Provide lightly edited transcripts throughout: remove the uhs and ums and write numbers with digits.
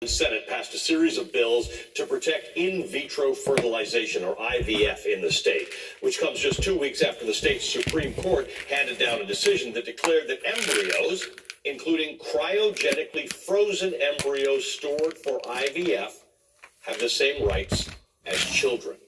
The Senate passed a series of bills to protect in vitro fertilization, or IVF, in the state, which comes just 2 weeks after the state's Supreme Court handed down a decision that declared that embryos, including cryogenically frozen embryos stored for IVF, have the same rights as children.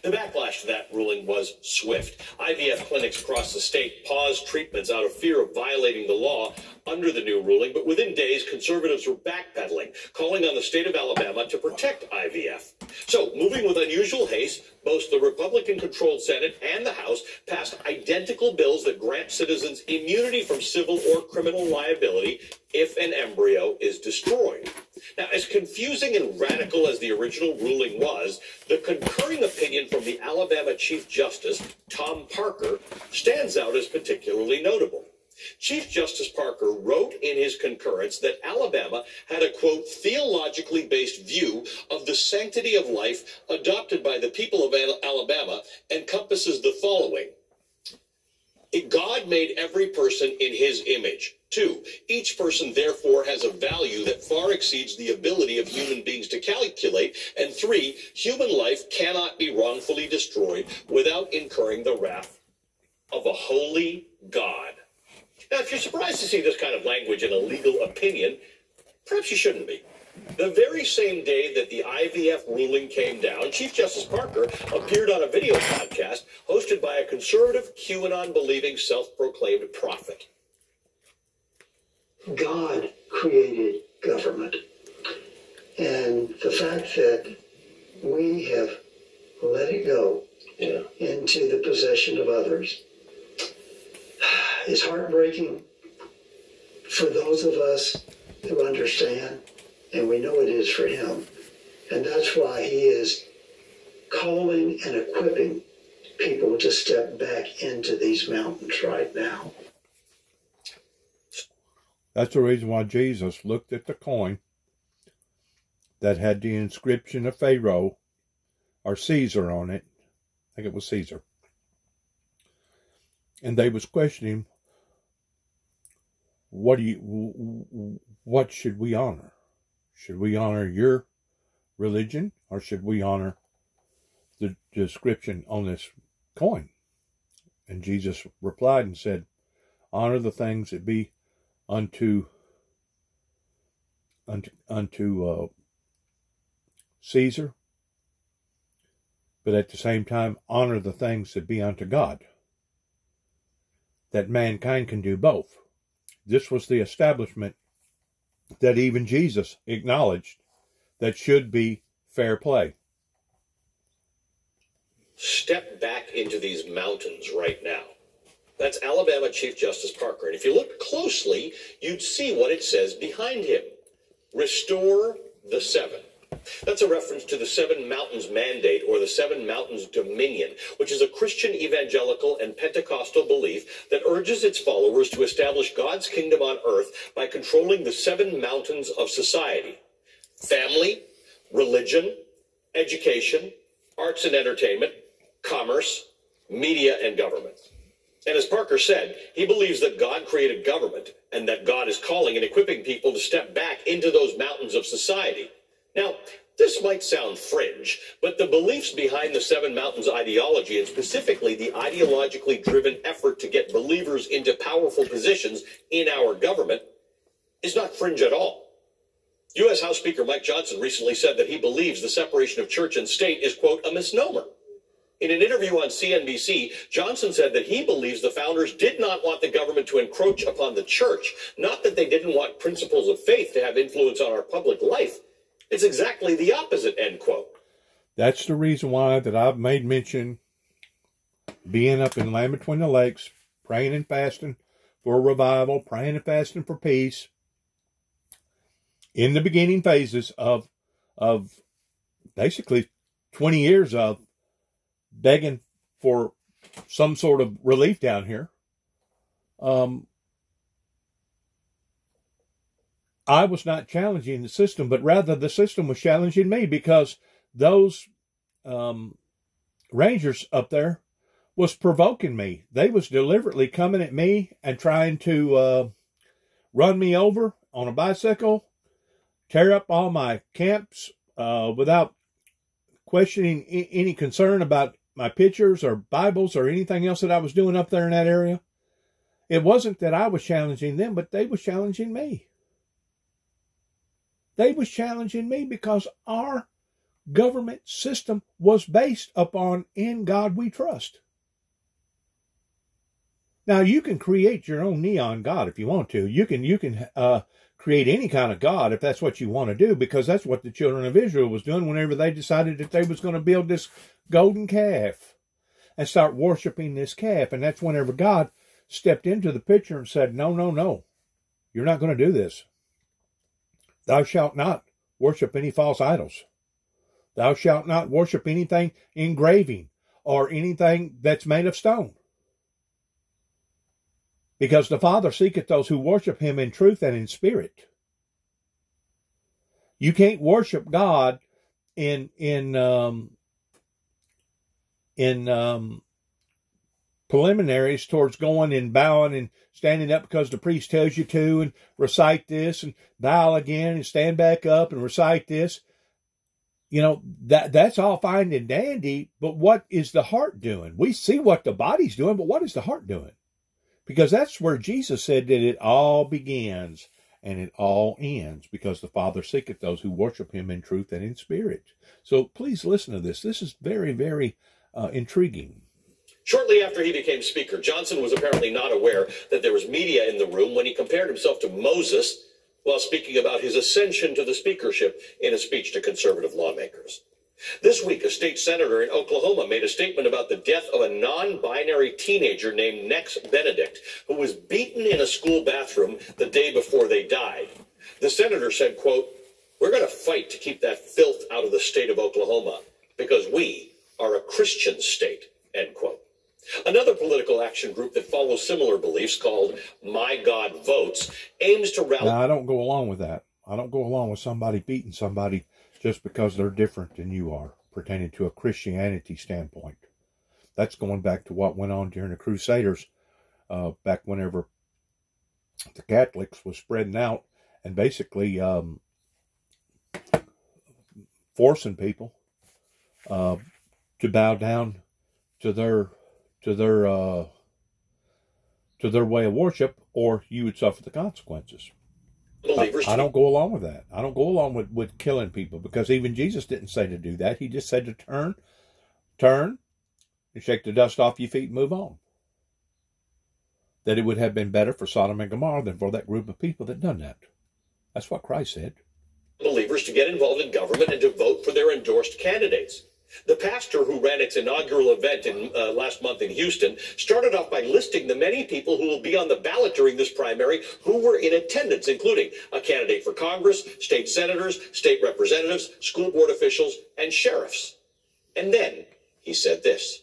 The backlash to that ruling was swift. IVF clinics across the state paused treatments out of fear of violating the law under the new ruling, but within days, conservatives were backpedaling, calling on the state of Alabama to protect IVF. So, moving with unusual haste, both the Republican-controlled Senate and the House passed identical bills that grant citizens immunity from civil or criminal liability if an embryo is destroyed. Now, as confusing and radical as the original ruling was, the concurring opinion from the Alabama Chief Justice, Tom Parker, stands out as particularly notable. Chief Justice Parker wrote in his concurrence that Alabama had a, quote, theologically based view of the sanctity of life adopted by the people of Alabama encompasses the following. God made every person in his image. 2, each person therefore has a value that far exceeds the ability of human beings to calculate. And 3, human life cannot be wrongfully destroyed without incurring the wrath of a holy God. Now, if you're surprised to see this kind of language in a legal opinion, perhaps you shouldn't be. The very same day that the IVF ruling came down, Chief Justice Parker appeared on a video podcast hosted by a conservative, QAnon-believing, self-proclaimed prophet. God created government. And the fact that we have let it go into the possession of others is heartbreaking for those of us who understand, and we know it is for him. And that's why he is calling and equipping people to step back into these mountains right now. That's the reason why Jesus looked at the coin that had the inscription of Pharaoh or Caesar on it. I think it was Caesar. And they was questioning, what should we honor? Should we honor your religion, or should we honor the description on this coin? And Jesus replied and said, honor the things that be unto Caesar, but at the same time honor the things that be unto God. That mankind can do both. This was the establishment that even Jesus acknowledged that should be fair play. Step back into these mountains right now. That's Alabama Chief Justice Parker. And if you look closely, you'd see what it says behind him. Restore the 7. That's a reference to the 7 Mountains Mandate, or the 7 Mountains Dominion, which is a Christian evangelical and Pentecostal belief that urges its followers to establish God's kingdom on earth by controlling the 7 mountains of society: family, religion, education, arts and entertainment, commerce, media, and government. And as Parker said, he believes that God created government and that God is calling and equipping people to step back into those mountains of society. Now, this might sound fringe, but the beliefs behind the 7 Mountains ideology, and specifically the ideologically driven effort to get believers into powerful positions in our government, is not fringe at all. U.S. House Speaker Mike Johnson recently said that he believes the separation of church and state is, quote, a misnomer. In an interview on CNBC, Johnson said that he believes the founders did not want the government to encroach upon the church, not that they didn't want principles of faith to have influence on our public life. It's exactly the opposite, end quote. That's the reason why that I've made mention being up in Land Between the Lakes, praying and fasting for a revival, praying and fasting for peace, in the beginning phases of basically 20 years of begging for some sort of relief down here. I was not challenging the system, but rather the system was challenging me, because those rangers up there was provoking me. They was deliberately coming at me and trying to run me over on a bicycle, tear up all my camps without questioning any concern about my pictures or Bibles or anything else that I was doing up there in that area. It wasn't that I was challenging them, but they was challenging me. They was challenging me because our government system was based upon "In God We Trust." Now, you can create your own neon God if you want to. You can create any kind of God if that's what you want to do, because that's what the children of Israel was doing whenever they decided that they was going to build this golden calf and start worshiping this calf. And that's whenever God stepped into the picture and said, no, no, no, you're not going to do this. Thou shalt not worship any false idols. Thou shalt not worship anything engraving or anything that's made of stone. Because the Father seeketh those who worship him in truth and in spirit. You can't worship God in preliminaries towards going and bowing and standing up because the priest tells you to, and recite this and bow again and stand back up and recite this. You know, that's all fine and dandy, but what is the heart doing? We see what the body's doing, but what is the heart doing? Because that's where Jesus said that it all begins and it all ends, because the Father seeketh those who worship him in truth and in spirit. So please listen to this. This is very, very intriguing. Shortly after he became Speaker, Johnson was apparently not aware that there was media in the room when he compared himself to Moses while speaking about his ascension to the speakership in a speech to conservative lawmakers. This week, a state senator in Oklahoma made a statement about the death of a non-binary teenager named Nex Benedict, who was beaten in a school bathroom the day before they died. The senator said, quote, "We're going to fight to keep that filth out of the state of Oklahoma because we are a Christian state," end quote. Another political action group that follows similar beliefs, called My God Votes, aims to rally... Now, I don't go along with that. I don't go along with somebody beating somebody just because they're different than you are, pertaining to a Christianity standpoint. That's going back to what went on during the Crusaders, back whenever the Catholics was spreading out and basically forcing people to bow down to their way of worship, or you would suffer the consequences. I don't go along with that. I don't go along with killing people, because even Jesus didn't say to do that. He just said to turn, and shake the dust off your feet and move on. That it would have been better for Sodom and Gomorrah than for that group of people that done that. That's what Christ said. Believers to get involved in government and to vote for their endorsed candidates. The pastor who ran its inaugural event last month in Houston started off by listing the many people who will be on the ballot during this primary who were in attendance, including a candidate for Congress, state senators, state representatives, school board officials, and sheriffs. And then he said this.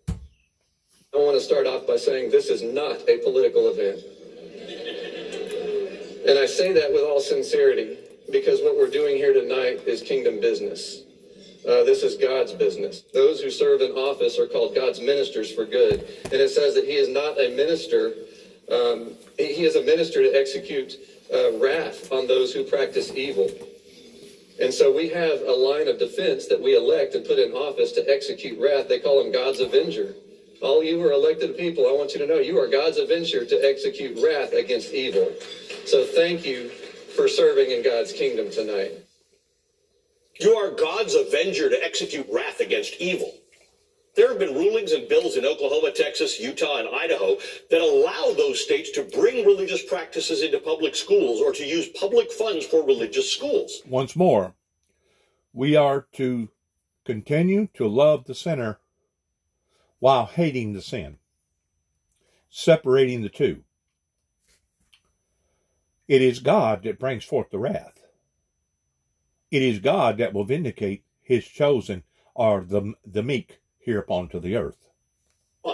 I want to start off by saying this is not a political event. And I say that with all sincerity, because what we're doing here tonight is kingdom business. This is God's business. Those who serve in office are called God's ministers for good. And it says that he is not a minister. He is a minister to execute wrath on those who practice evil. And so we have a line of defense that we elect and put in office to execute wrath. They call him God's avenger. All you who are elected people, I want you to know you are God's avenger to execute wrath against evil. So thank you for serving in God's kingdom tonight. You are God's avenger to execute wrath against evil. There have been rulings and bills in Oklahoma, Texas, Utah, and Idaho that allow those states to bring religious practices into public schools or to use public funds for religious schools. Once more, we are to continue to love the sinner while hating the sin, separating the two. It is God that brings forth the wrath. It is God that will vindicate his chosen, or the meek, here upon to the earth.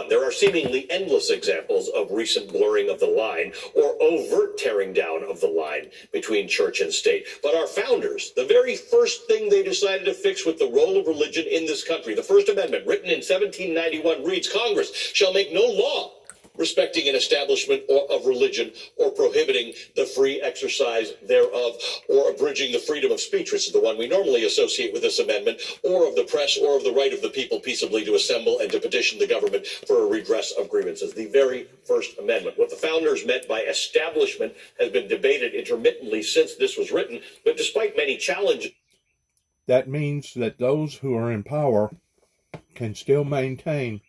There are seemingly endless examples of recent blurring of the line or overt tearing down of the line between church and state. But our founders, the very first thing they decided to fix with the role of religion in this country, the First Amendment, written in 1791, reads, Congress shall make no law respecting an establishment of religion, or prohibiting the free exercise thereof, or abridging the freedom of speech, which is the one we normally associate with this amendment, or of the press, or of the right of the people peaceably to assemble and to petition the government for a redress of grievances. The very First Amendment. What the founders meant by establishment has been debated intermittently since this was written, but despite many challenges. That means that those who are in power can still maintain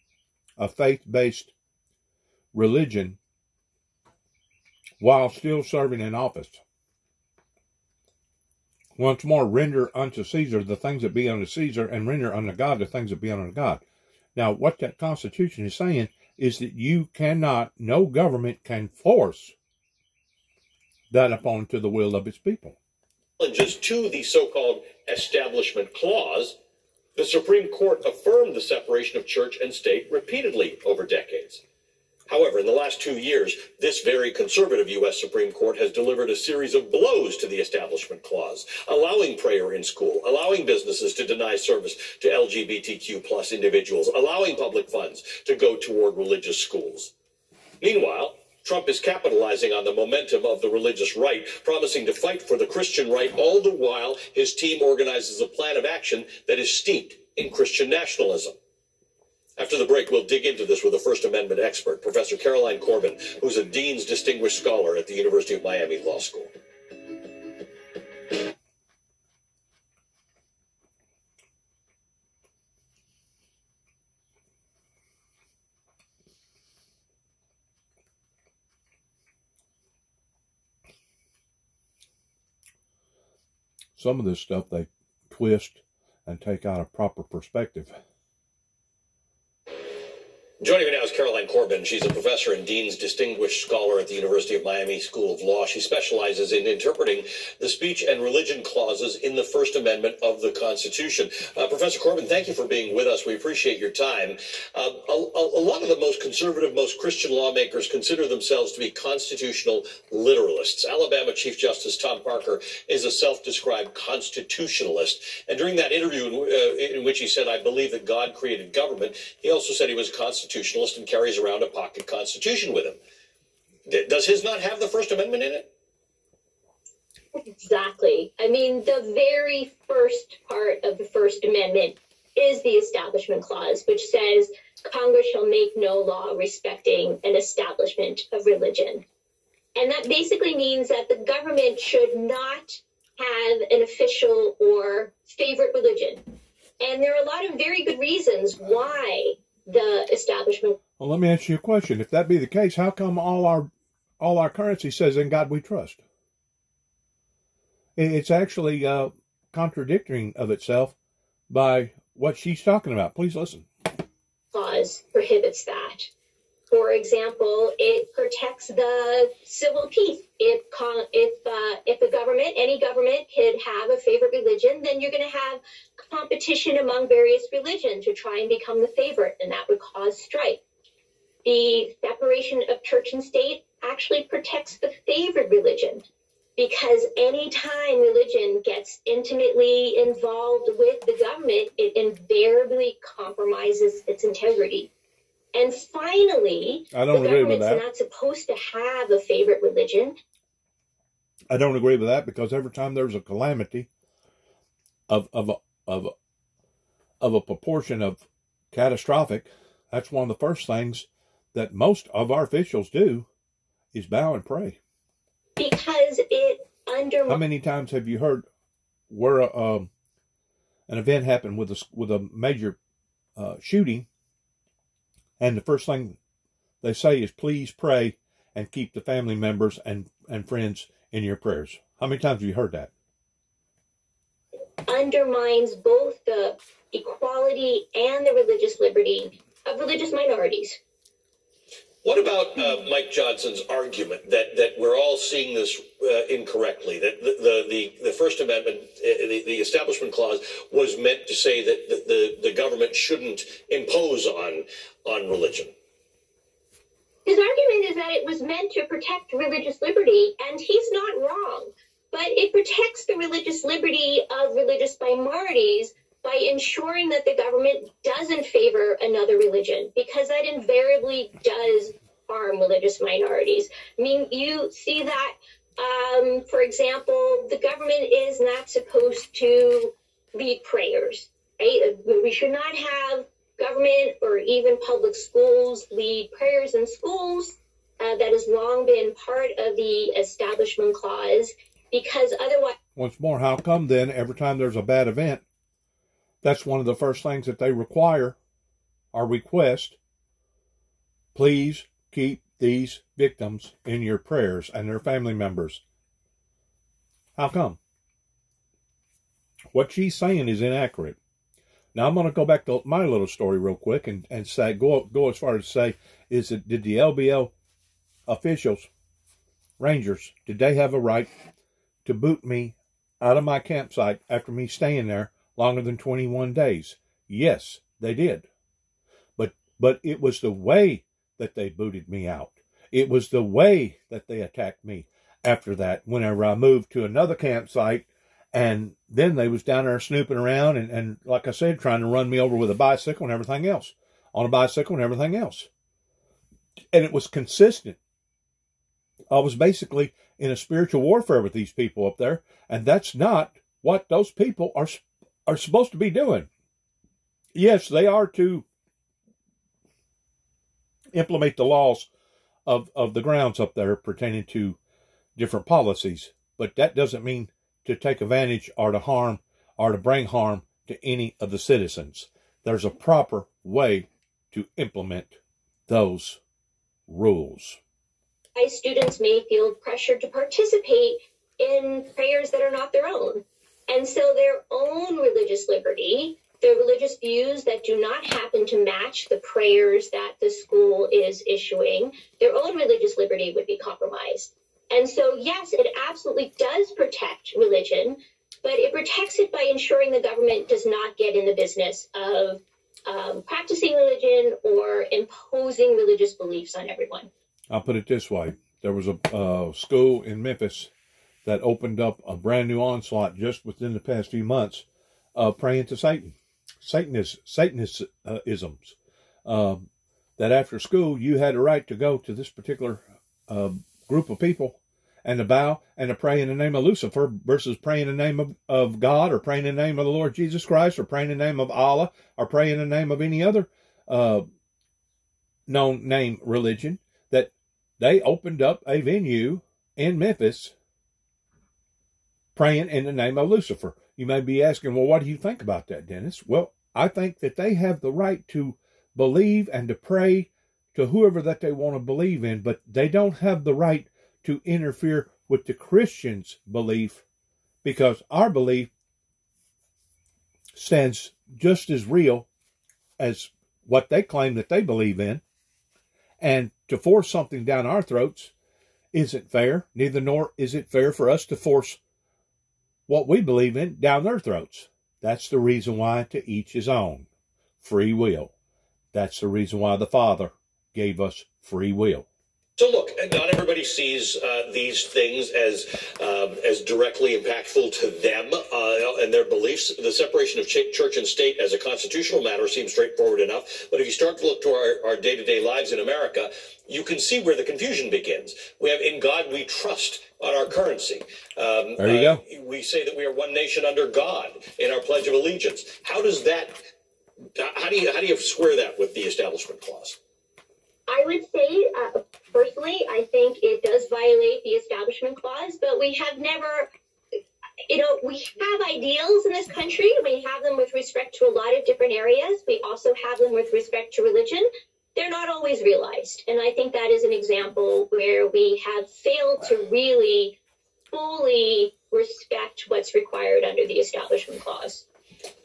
a faith-based religion while still serving in office. Once more, render unto Caesar the things that be unto Caesar, and render unto God the things that be unto God. Now, what that Constitution is saying is that you cannot, no government can force that upon to the will of its people. Challenges to the so-called Establishment Clause, the Supreme Court affirmed the separation of church and state repeatedly over decades. However, in the last 2 years, this very conservative U.S. Supreme Court has delivered a series of blows to the Establishment Clause, allowing prayer in school, allowing businesses to deny service to LGBTQ plus individuals, allowing public funds to go toward religious schools. Meanwhile, Trump is capitalizing on the momentum of the religious right, promising to fight for the Christian right, all the while his team organizes a plan of action that is steeped in Christian nationalism. After the break, we'll dig into this with a First Amendment expert, Professor Caroline Corbin, who's a Dean's Distinguished Scholar at the University of Miami Law School. Some of this stuff they twist and take out a proper perspective. Joining me now is Caroline Corbin. She's a professor and Dean's Distinguished Scholar at the University of Miami School of Law. She specializes in interpreting the speech and religion clauses in the First Amendment of the Constitution. Professor Corbin, thank you for being with us. We appreciate your time. A lot of the most conservative, most Christian lawmakers consider themselves to be constitutional literalists. Alabama Chief Justice Tom Parker is a self-described constitutionalist. And during that interview in which he said, "I believe that God created government," he also said he was constitutionalist and carries around a pocket constitution with him. Does his not have the First Amendment in it? Exactly. I mean, the very first part of the First Amendment is the Establishment Clause, which says Congress shall make no law respecting an establishment of religion. And that basically means that the government should not have an official or favorite religion. And there are a lot of very good reasons why the establishment. Well, let me ask you a question. If that be the case, how come all our currency says "In God we trust"? It's actually contradicting of itself by what she's talking about. Please listen. Clause prohibits that. For example, it protects the civil peace. If a government, any government, could have a favorite religion, then you're going to have competition among various religions to try and become the favorite, and that would cause strife. The separation of church and state actually protects the favored religion, because any time religion gets intimately involved with the government, it invariably compromises its integrity. And finally, the government's not supposed to have a favorite religion. I don't agree with that, because every time there's a calamity of a proportion of catastrophic, that's one of the first things that most of our officials do is bow and pray. Because it undermines. How many times have you heard where an event happened with a major shooting, and the first thing they say is, "Please pray and keep the family members and friends in your prayers"? How many times have you heard that? Undermines both the equality and the religious liberty of religious minorities. What about Mike Johnson's argument that we're all seeing this incorrectly, that the First Amendment, the Establishment Clause, was meant to say that the government shouldn't impose on religion? His argument is that it was meant to protect religious liberty, and he's not wrong. But it protects the religious liberty of religious minorities by ensuring that the government doesn't favor another religion, because that invariably does harm religious minorities. I mean, you see that, for example, the government is not supposed to lead prayers, right? We should not have government or even public schools lead prayers in schools. That has long been part of the Establishment Clause, because otherwise... Once more, how come then every time there's a bad event, that's one of the first things that they require or request? Please keep these victims in your prayers and their family members. How come? What she's saying is inaccurate. Now I'm going to go back to my little story real quick and say, go as far as to say, did the LBL officials, rangers, did they have a right to boot me out of my campsite after me staying there longer than 21 days? Yes, they did. But it was the way that they booted me out. It was the way that they attacked me after that, whenever I moved to another campsite, and then they was down there snooping around and like I said, trying to run me over with a bicycle and everything else, on a bicycle and everything else. And it was consistent. I was basically in a spiritual warfare with these people up there, and that's not what those people are supposed to be doing. Yes, they are to implement the laws of the grounds up there pertaining to different policies, but that doesn't mean to take advantage or to harm or to bring harm to any of the citizens. There's a proper way to implement those rules. Students may feel pressured to participate in prayers that are not their own. And so their own religious liberty, their religious views that do not happen to match the prayers that the school is issuing, their own religious liberty would be compromised. And so, yes, it absolutely does protect religion, but it protects it by ensuring the government does not get in the business of practicing religion or imposing religious beliefs on everyone. I'll put it this way. There was a school in Memphis that opened up a brand new onslaught just within the past few months of praying to Satan. Satanisms. That after school, you had a right to go to this particular group of people and to bow and to pray in the name of Lucifer versus praying in the name of God, or praying in the name of the Lord Jesus Christ, or praying in the name of Allah, or praying in the name of any other known name religion. That they opened up a venue in Memphis praying in the name of Lucifer. You may be asking, well, what do you think about that, Dennis? Well, I think that they have the right to believe and to pray to whoever that they want to believe in, but they don't have the right to interfere with the Christians' belief, because our belief stands just as real as what they claim that they believe in. And to force something down our throats isn't fair. Neither nor is it fair for us to force what we believe in down their throats. That's the reason why to each his own. Free will. That's the reason why the Father gave us free will. So look, not everybody sees these things as directly impactful to them and their beliefs. The separation of church and state as a constitutional matter seems straightforward enough. But if you start to look to our day-to-day lives in America, you can see where the confusion begins. We have "In God We Trust" on our currency. There you go. We say that we are one nation under God in our Pledge of Allegiance. How does that? How do you square that with the Establishment Clause? I would say, personally, I think it does violate the Establishment Clause, but we have never, we have ideals in this country. We have them with respect to a lot of different areas. We also have them with respect to religion. They're not always realized. And I think that is an example where we have failed to really fully respect what's required under the Establishment Clause.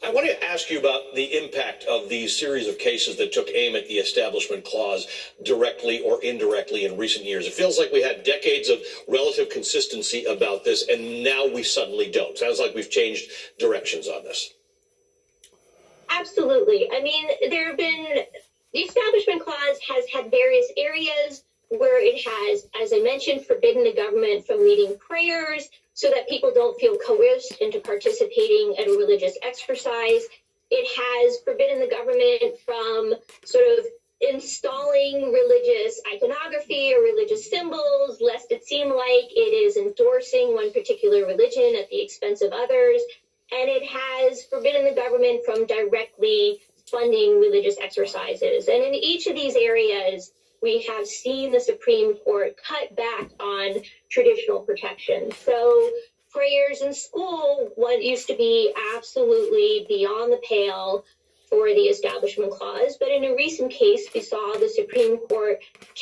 I want to ask you about the impact of these series of cases that took aim at the Establishment Clause directly or indirectly in recent years. It feels like we had decades of relative consistency about this, and now we suddenly don't. Sounds like we've changed directions on this. Absolutely. I mean, the Establishment Clause has had various areas where it has, as I mentioned, forbidden the government from leading prayers so that people don't feel coerced into participating in a religious exercise. It has forbidden the government from sort of installing religious iconography or religious symbols, lest it seem like it is endorsing one particular religion at the expense of others. And it has forbidden the government from directly funding religious exercises. And in each of these areas, we have seen the Supreme Court cut back on traditional protection. So prayers in school, what used to be absolutely beyond the pale for the Establishment Clause, but in a recent case, we saw the Supreme Court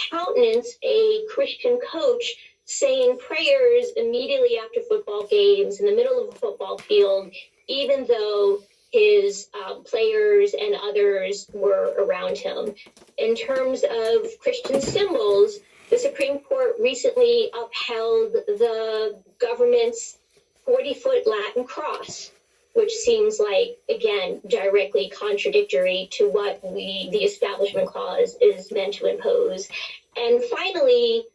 countenance a Christian coach saying prayers immediately after football games in the middle of a football field, even though his players and others were around him. In terms of Christian symbols, the Supreme Court recently upheld the government's 40-foot Latin cross, which seems like, again, directly contradictory to what the Establishment Clause is meant to impose. And finally,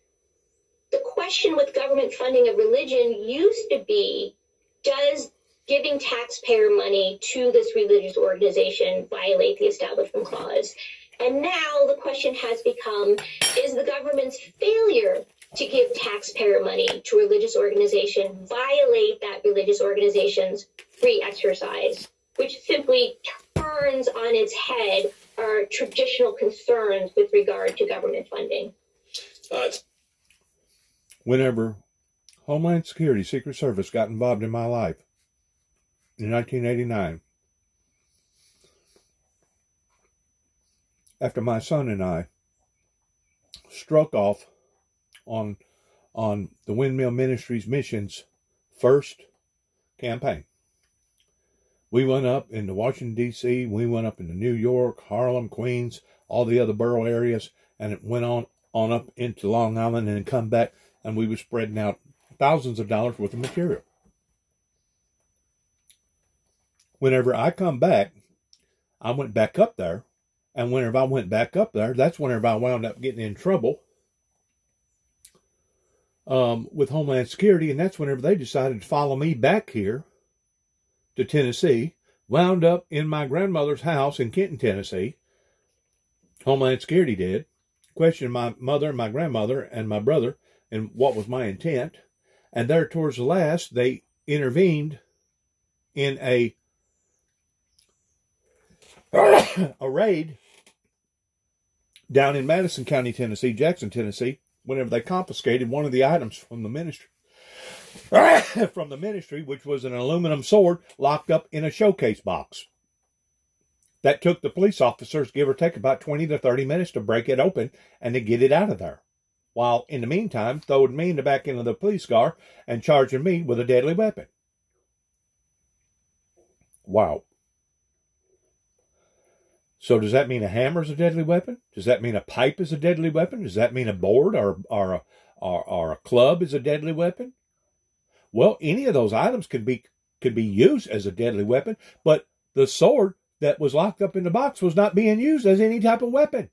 the question with government funding of religion used to be, does giving taxpayer money to this religious organization violate the Establishment Clause? And now the question has become, is the government's failure to give taxpayer money to a religious organization violate that religious organization's free exercise, which simply turns on its head our traditional concerns with regard to government funding? Whenever Homeland Security, Secret Service got involved in my life in 1989, after my son and I struck off on the Windmill Ministries Mission's first campaign. We went up into Washington, D.C., we went up into New York, Harlem, Queens, all the other borough areas, and it went on up into Long Island and then come back, and we were spreading out thousands of dollars worth of material. Whenever I come back, I went back up there, and whenever I went back up there, that's whenever I wound up getting in trouble with Homeland Security, and that's whenever they decided to follow me back here to Tennessee, wound up in my grandmother's house in Kenton, Tennessee. Homeland Security did, questioned my mother and my grandmother and my brother and what was my intent, and there towards the last, they intervened in a raid down in Madison County, Tennessee, Jackson, Tennessee, whenever they confiscated one of the items from the ministry, which was an aluminum sword locked up in a showcase box. That took the police officers, give or take, about 20 to 30 minutes to break it open and to get it out of there. While, in the meantime, throwing me in the back end of the police car and charging me with a deadly weapon. Wow. So does that mean a hammer is a deadly weapon? Does that mean a pipe is a deadly weapon? Does that mean a board or a club is a deadly weapon? Well, any of those items could be used as a deadly weapon, but the sword that was locked up in the box was not being used as any type of weapon.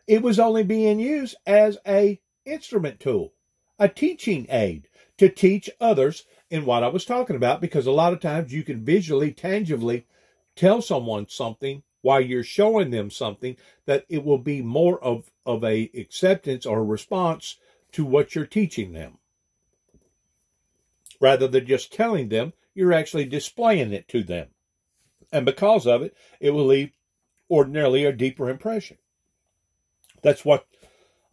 It was only being used as a instrument tool, a teaching aid to teach others in what I was talking about, because a lot of times you can visually, tangibly tell someone something while you're showing them something that it will be more of a acceptance or response to what you're teaching them. Rather than just telling them, you're actually displaying it to them. And because of it, it will leave ordinarily a deeper impression. That's what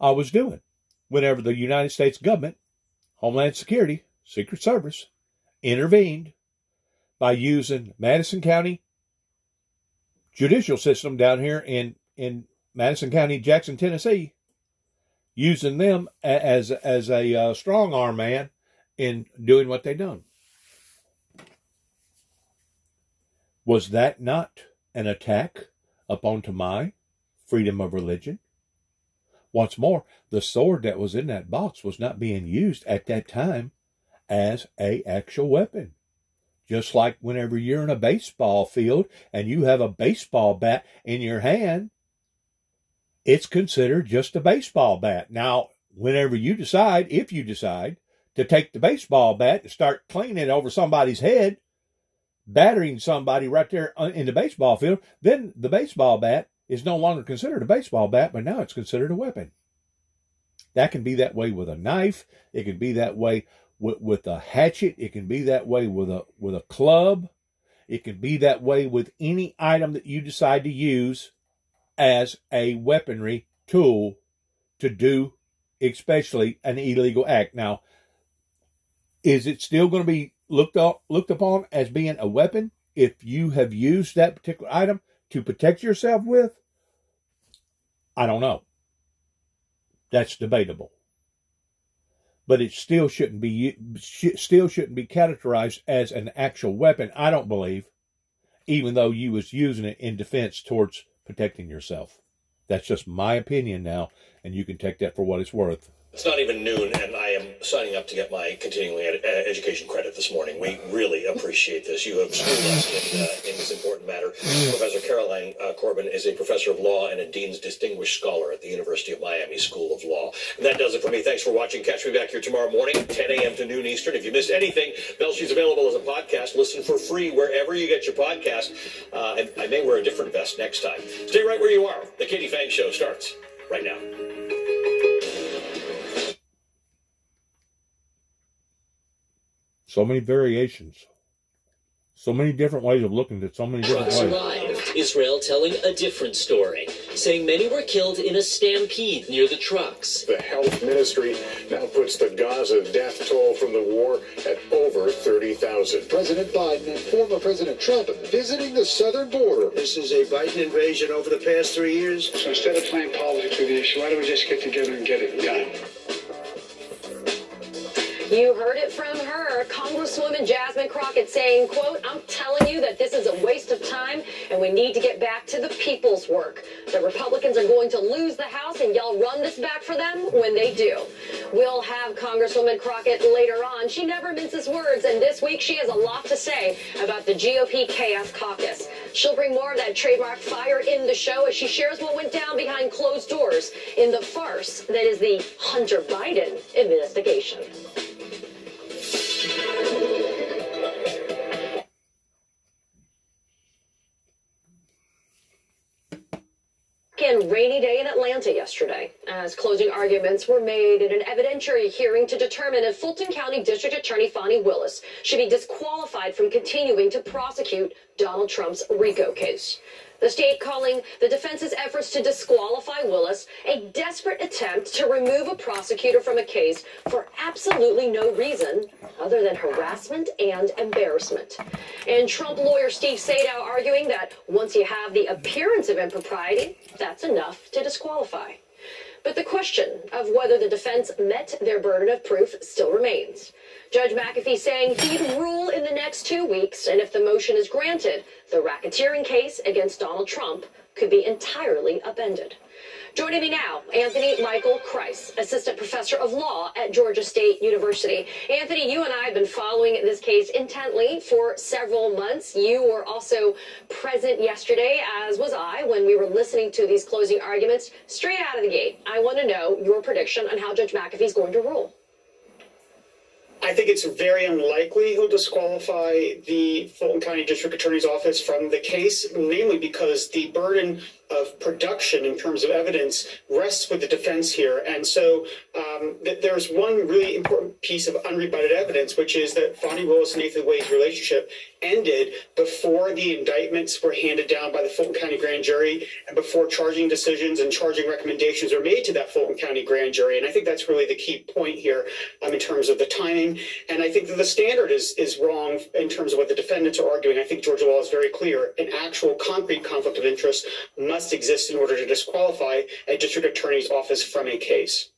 I was doing whenever the United States government, Homeland Security, Secret Service, intervened by using Madison County judicial system down here in Madison County, Jackson, Tennessee, using them as a strong arm man in doing what they done. Was that not an attack upon my freedom of religion? Once more, the sword that was in that box was not being used at that time as an actual weapon. Just like whenever you're in a baseball field and you have a baseball bat in your hand, it's considered just a baseball bat. Now, whenever you decide, if you decide to take the baseball bat and start cleaning it over somebody's head, battering somebody right there in the baseball field, then the baseball bat is no longer considered a baseball bat, but now it's considered a weapon. That can be that way with a knife. It can be that way with a hatchet. It can be that way with a club. It can be that way with any item that you decide to use as a weaponry tool to do especially an illegal act. Now, is it still going to be looked upon as being a weapon if you have used that particular item to protect yourself with? I don't know. That's debatable. But it still shouldn't be categorized as an actual weapon, I don't believe, even though you was using it in defense towards protecting yourself. That's just my opinion now, and you can take that for what it's worth. It's not even noon, and I am signing up to get my continuing education credit this morning. We really appreciate this. You have schooled us in this important matter. Professor Caroline Corbin is a professor of law and a Dean's Distinguished Scholar at the University of Miami School of Law. And that does it for me. Thanks for watching. Catch me back here tomorrow morning, 10 a.m. to noon Eastern. If you missed anything, Belshe's available as a podcast. Listen for free wherever you get your podcast. And I may wear a different vest next time. Stay right where you are. The Katie Fang Show starts right now. So many variations. So many different ways of looking at so many different ways. Arrived. Israel telling a different story, saying many were killed in a stampede near the trucks. The health ministry now puts the Gaza death toll from the war at over 30,000. President Biden and former President Trump visiting the southern border. This is a Biden invasion over the past 3 years. So instead of playing politics with the issue, why don't we just get together and get it done? You heard it from her, Congresswoman Jasmine Crockett saying, quote, "I'm telling you that this is a waste of time and we need to get back to the people's work. The Republicans are going to lose the House and y'all run this back for them when they do." We'll have Congresswoman Crockett later on. She never minces words, and this week she has a lot to say about the GOP Chaos Caucus. She'll bring more of that trademark fire in the show as she shares what went down behind closed doors in the farce that is the Hunter Biden investigation. And rainy day in Atlanta yesterday, as closing arguments were made in an evidentiary hearing to determine if Fulton County District Attorney Fonnie Willis should be disqualified from continuing to prosecute Donald Trump's RICO case. The state calling the defense's efforts to disqualify Willis a desperate attempt to remove a prosecutor from a case for absolutely no reason other than harassment and embarrassment. And Trump lawyer Steve Sadow arguing that once you have the appearance of impropriety, that's enough to disqualify. But the question of whether the defense met their burden of proof still remains. Judge McAfee saying he'd rule in the next 2 weeks, and if the motion is granted, the racketeering case against Donald Trump could be entirely upended. Joining me now, Anthony Michael Kreis, Assistant Professor of Law at Georgia State University. Anthony, you and I have been following this case intently for several months. You were also present yesterday, as was I, when we were listening to these closing arguments. Straight out of the gate, I want to know your prediction on how Judge McAfee is going to rule. I think it's very unlikely he'll disqualify the Fulton County District Attorney's Office from the case, namely because the burden of production in terms of evidence rests with the defense here. And so there's one really important piece of unrebutted evidence, which is that Fonnie Willis and Nathan Wade's relationship ended before the indictments were handed down by the Fulton County grand jury and before charging decisions and charging recommendations were made to that Fulton County grand jury. And I think that's really the key point here in terms of the timing. And I think that the standard is wrong in terms of what the defendants are arguing. I think Georgia law is very clear. An actual concrete conflict of interest must exist in order to disqualify a district attorney's office from a case.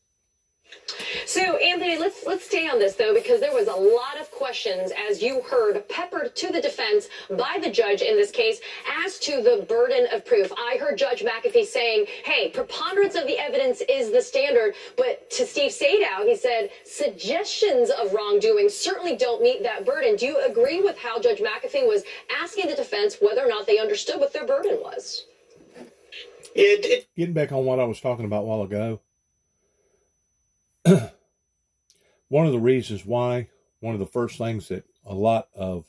So, Anthony, let's stay on this, though, because there was a lot of questions, as you heard, peppered to the defense by the judge in this case as to the burden of proof. I heard Judge McAfee saying, hey, preponderance of the evidence is the standard. But to Steve Sadow, he said suggestions of wrongdoing certainly don't meet that burden. Do you agree with how Judge McAfee was asking the defense whether or not they understood what their burden was? Getting back on what I was talking about a while ago, one of the reasons why, one of the first things that a lot of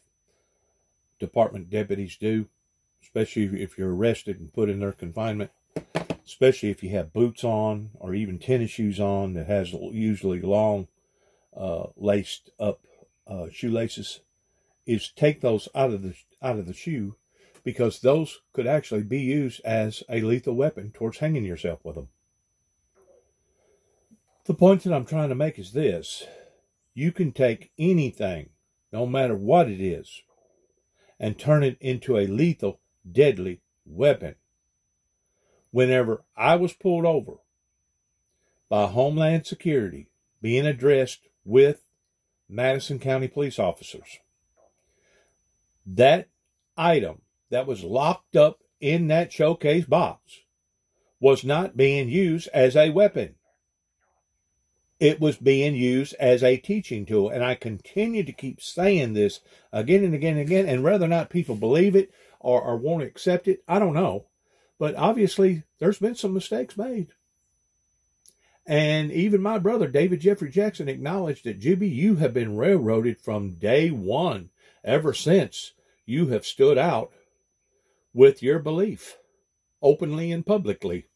department deputies do, especially if you're arrested and put in their confinement, especially if you have boots on or even tennis shoes on that has usually long laced up shoelaces, is take those out of the shoe, because those could actually be used as a lethal weapon towards hanging yourself with them. The point that I'm trying to make is this: you can take anything, no matter what it is, and turn it into a lethal, deadly weapon. Whenever I was pulled over by Homeland Security, being addressed with Madison County police officers, that item that was locked up in that showcase box was not being used as a weapon. It was being used as a teaching tool. And I continue to keep saying this again and again and again. And whether or not people believe it or won't accept it, I don't know. But obviously, there's been some mistakes made. And even my brother, David Jeffrey Jackson, acknowledged that, Jubie, you have been railroaded from day one, ever since you have stood out with your belief, openly and publicly.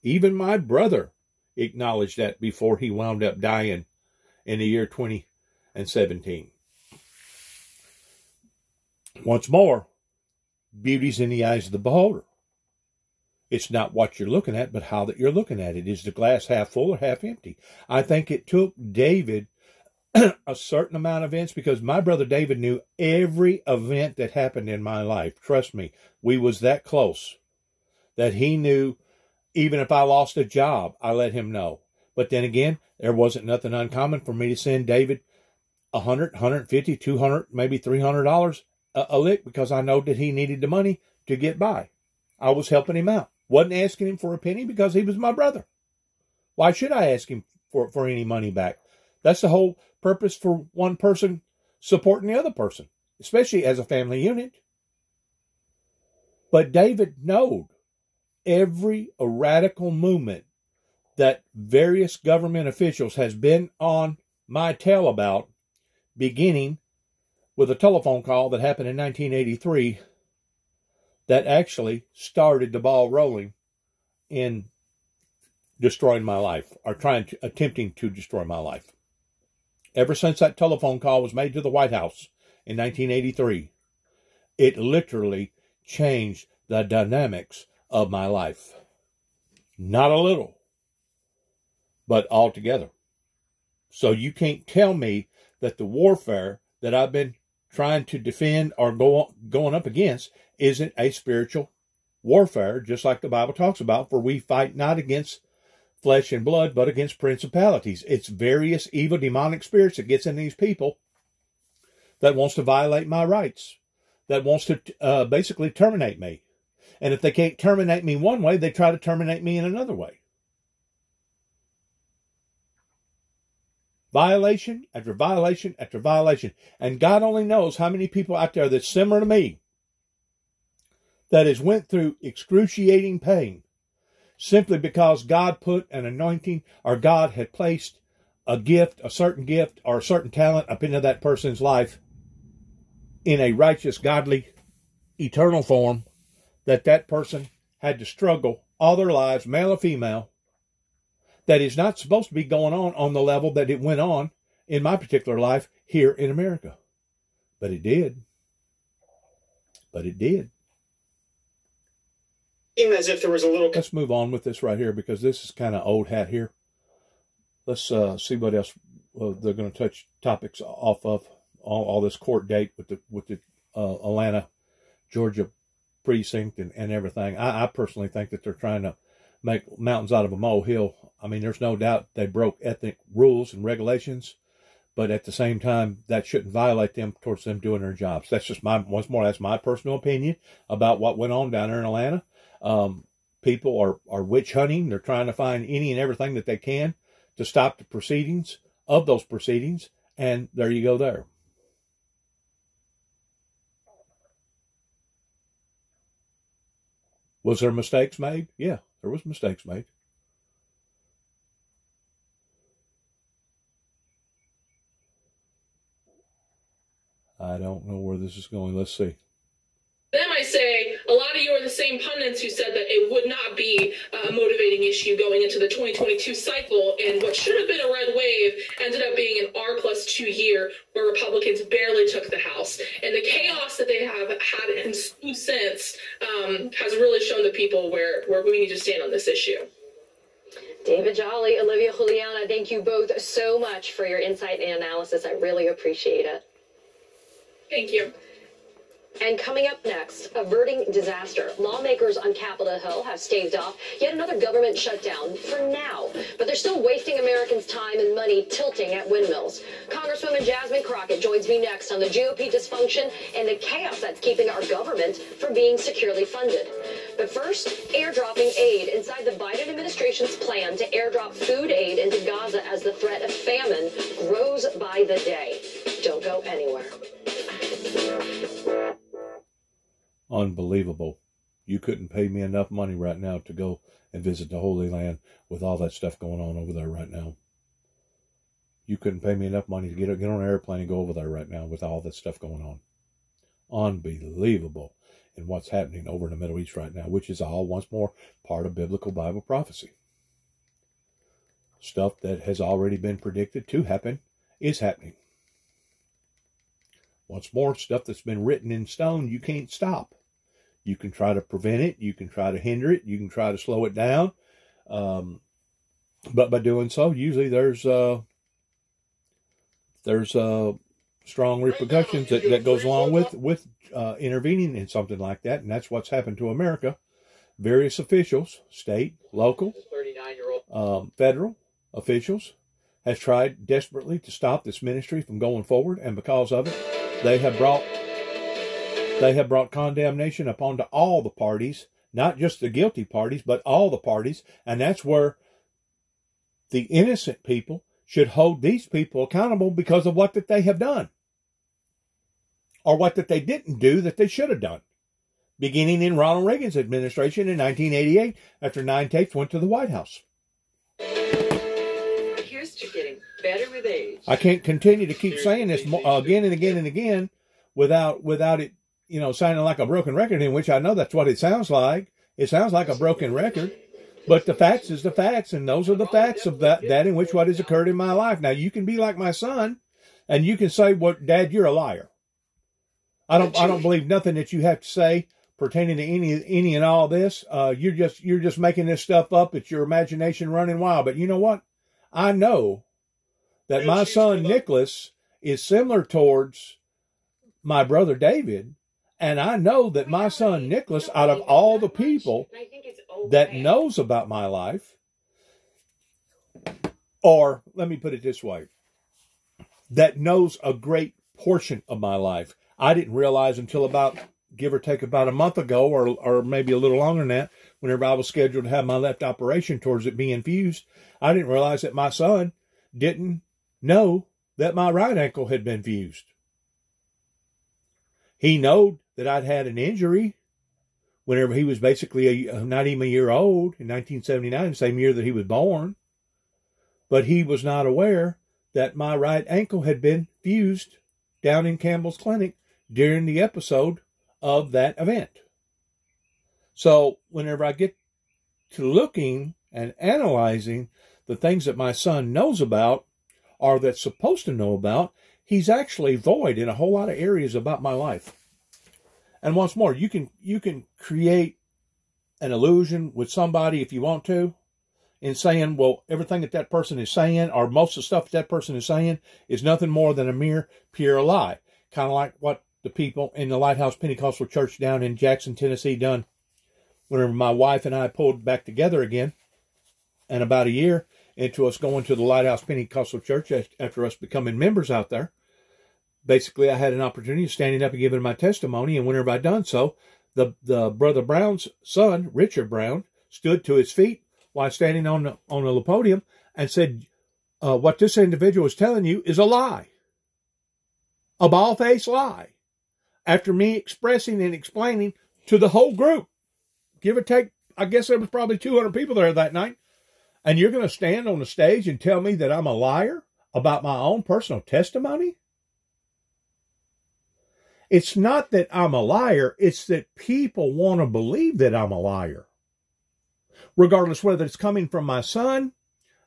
Even my brother acknowledged that before he wound up dying in the year 2017. Once more, beauty's in the eyes of the beholder. It's not what you're looking at, but how that you're looking at it. Is the glass half full or half empty? I think it took David a certain amount of events, because my brother David knew every event that happened in my life. Trust me, we was that close that he knew. Even if I lost a job, I let him know. But then again, there wasn't nothing uncommon for me to send David $100, $150, $200, maybe $300 a lick, because I know that he needed the money to get by. I was helping him out. Wasn't asking him for a penny, because he was my brother. Why should I ask him for any money back? That's the whole purpose for one person supporting the other person, especially as a family unit. But David knowed every radical movement that various government officials has been on my tail about, beginning with a telephone call that happened in 1983 that actually started the ball rolling in destroying my life, or attempting to destroy my life. Ever since that telephone call was made to the White House in 1983, it literally changed the dynamics of my life. Not a little, but altogether. So you can't tell me that the warfare that I've been trying to defend or going up against isn't a spiritual warfare, just like the Bible talks about, for we fight not against flesh and blood, but against principalities. It's various evil demonic spirits that gets in these people that wants to violate my rights, that wants to basically terminate me. And if they can't terminate me one way, they try to terminate me in another way. Violation after violation after violation. And God only knows how many people out there that's similar to me that has went through excruciating pain simply because God put an anointing, or God had placed a gift, a certain gift, or a certain talent up into that person's life in a righteous, godly, eternal form, that person had to struggle all their lives, male or female, that is not supposed to be going on the level that it went on in my particular life here in America. But it did. But it did. As if there was a little... Let's move on with this right here, because this is kind of old hat here. Let's see what else they're going to touch topics off of. All this court date with the Atlanta, Georgia precinct and everything. I personally think that they're trying to make mountains out of a molehill. I mean, there's no doubt they broke ethnic rules and regulations, but at the same time, that shouldn't violate them towards them doing their jobs. That's just that's my personal opinion about what went on down there in Atlanta. People are witch hunting. They're trying to find any and everything that they can to stop the proceedings of those proceedings. And there you go there. Was there mistakes made? Yeah, there was mistakes made. I don't know where this is going. Let's see. Then I say, a lot of you are the same pundits who said that it would not be a motivating issue going into the 2022 cycle, and what should have been a red wave ended up being an R+2 year where Republicans barely took the House. And the chaos that they have had since has really shown the people where we need to stand on this issue. David Jolly, Olivia Juliana, thank you both so much for your insight and analysis. I really appreciate it. Thank you. And coming up next, averting disaster. Lawmakers on Capitol Hill have staved off yet another government shutdown for now. But they're still wasting Americans' time and money tilting at windmills. Congresswoman Jasmine Crockett joins me next on the GOP dysfunction and the chaos that's keeping our government from being securely funded. But first, airdropping aid inside the Biden administration's plan to airdrop food aid into Gaza as the threat of famine grows by the day. Don't go anywhere. Unbelievable. You couldn't pay me enough money right now to go and visit the Holy Land with all that stuff going on over there right now. You couldn't pay me enough money to get on an airplane and go over there right now with all that stuff going on. Unbelievable in what's happening over in the Middle East right now, which is all once more part of biblical Bible prophecy. Stuff that has already been predicted to happen is happening. Once more, stuff that's been written in stone, you can't stop. You can try to prevent it. You can try to hinder it. You can try to slow it down. But by doing so, usually there's strong repercussions that goes along with intervening in something like that. And that's what's happened to America. Various officials, state, local, federal officials, has tried desperately to stop this ministry from going forward. And because of it, they have brought condemnation upon to all the parties, not just the guilty parties, but all the parties. And that's where the innocent people should hold these people accountable because of what that they have done. Or what that they didn't do that they should have done. Beginning in Ronald Reagan's administration in 1988, after 9 tapes went to the White House. Here's to getting better with age. I can't continue to keep saying this again and again and again without it, sounding like a broken record, in which I know that's what it sounds like. It sounds like a broken record, but the facts is the facts, and those are the facts of that in which what has occurred in my life. Now, you can be like my son, and you can say, "Well, Dad, you're a liar." I don't believe nothing that you have to say pertaining to any and all this. You're just making this stuff up. It's your imagination running wild. But you know what? I know that my son Nicholas is similar towards my brother David, and I know that my son Nicholas, out of all the people that knows about my life, or let me put it this way, that knows a great portion of my life. I didn't realize until about, give or take, about a month ago, or maybe a little longer than that, whenever I was scheduled to have my left operation towards it being fused, I didn't realize that my son didn't know that my right ankle had been fused. He knowed that I'd had an injury whenever he was basically not even a year old, in 1979, the same year that he was born. But he was not aware that my right ankle had been fused down in Campbell's Clinic during the episode of that event. So whenever I get to looking and analyzing the things that my son knows about, or that's supposed to know about, he's actually void in a whole lot of areas about my life. And once more, you can create an illusion with somebody if you want to, in saying, well, everything that person is saying, or most of the stuff that person is saying, is nothing more than a mere pure lie. Kind of like what the people in the Lighthouse Pentecostal Church down in Jackson, Tennessee done whenever my wife and I pulled back together again, and about a year into us going to the Lighthouse Pentecostal Church after us becoming members out there. Basically, I had an opportunity of standing up and giving my testimony, and whenever I done so, the Brother Brown's son, Richard Brown, stood to his feet while standing on the podium and said, what this individual is telling you is a lie. A bald-faced lie. After me expressing and explaining to the whole group, give or take, I guess there was probably 200 people there that night, and you're going to stand on the stage and tell me that I'm a liar about my own personal testimony? It's not that I'm a liar. It's that people want to believe that I'm a liar. Regardless whether it's coming from my son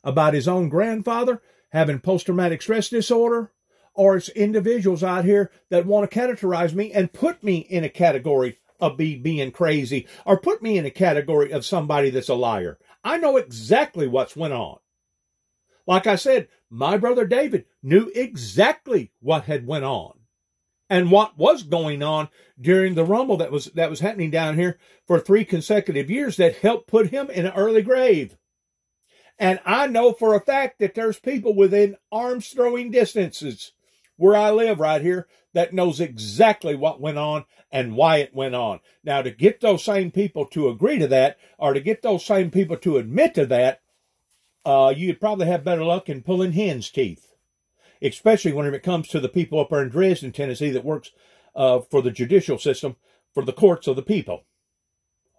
about his own grandfather having post-traumatic stress disorder, or it's individuals out here that want to characterize me and put me in a category of being crazy, or put me in a category of somebody that's a liar. I know exactly what's went on. Like I said, my brother David knew exactly what had went on and what was going on during the rumble that was happening down here for 3 consecutive years that helped put him in an early grave. And I know for a fact that there's people within arms throwing distances where I live right here that knows exactly what went on and why it went on. Now, to get those same people to agree to that, or to get those same people to admit to that, you'd probably have better luck in pulling hen's teeth. Especially whenever it comes to the people up there in Dresden, Tennessee, that works for the judicial system, for the courts of the people.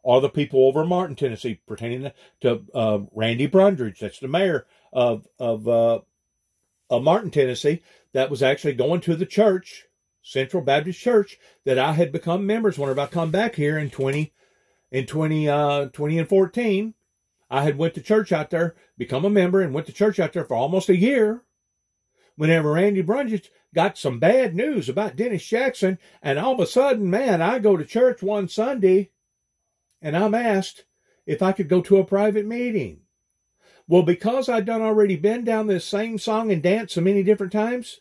Or the people over in Martin, Tennessee, pertaining to Randy Brundridge. That's the mayor of Martin, Tennessee, that was actually going to the church, Central Baptist Church, that I had become members whenever I come back here in 2014. I had went to church out there, become a member, and went to church out there for almost a year. Whenever Randy Brundridge got some bad news about Dennis Jackson, and all of a sudden, man, I go to church one Sunday, and I'm asked if I could go to a private meeting. Well, because I'd already been down this same song and dance so many different times,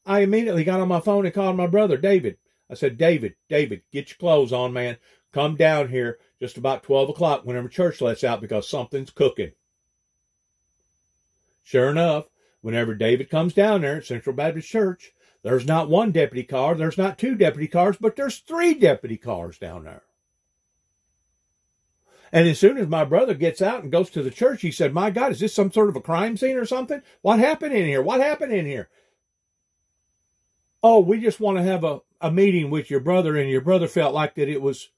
I immediately got on my phone and called my brother, David. I said, David, get your clothes on, man. Come down here just about 12 o'clock whenever church lets out, because something's cooking. Sure enough, whenever David comes down there at Central Baptist Church, there's not 1 deputy car, there's not 2 deputy cars, but there's 3 deputy cars down there. And as soon as my brother gets out and goes to the church, he said, my God, is this some sort of a crime scene or something? What happened in here? What happened in here? Oh, we just want to have a meeting with your brother, and your brother felt like that it was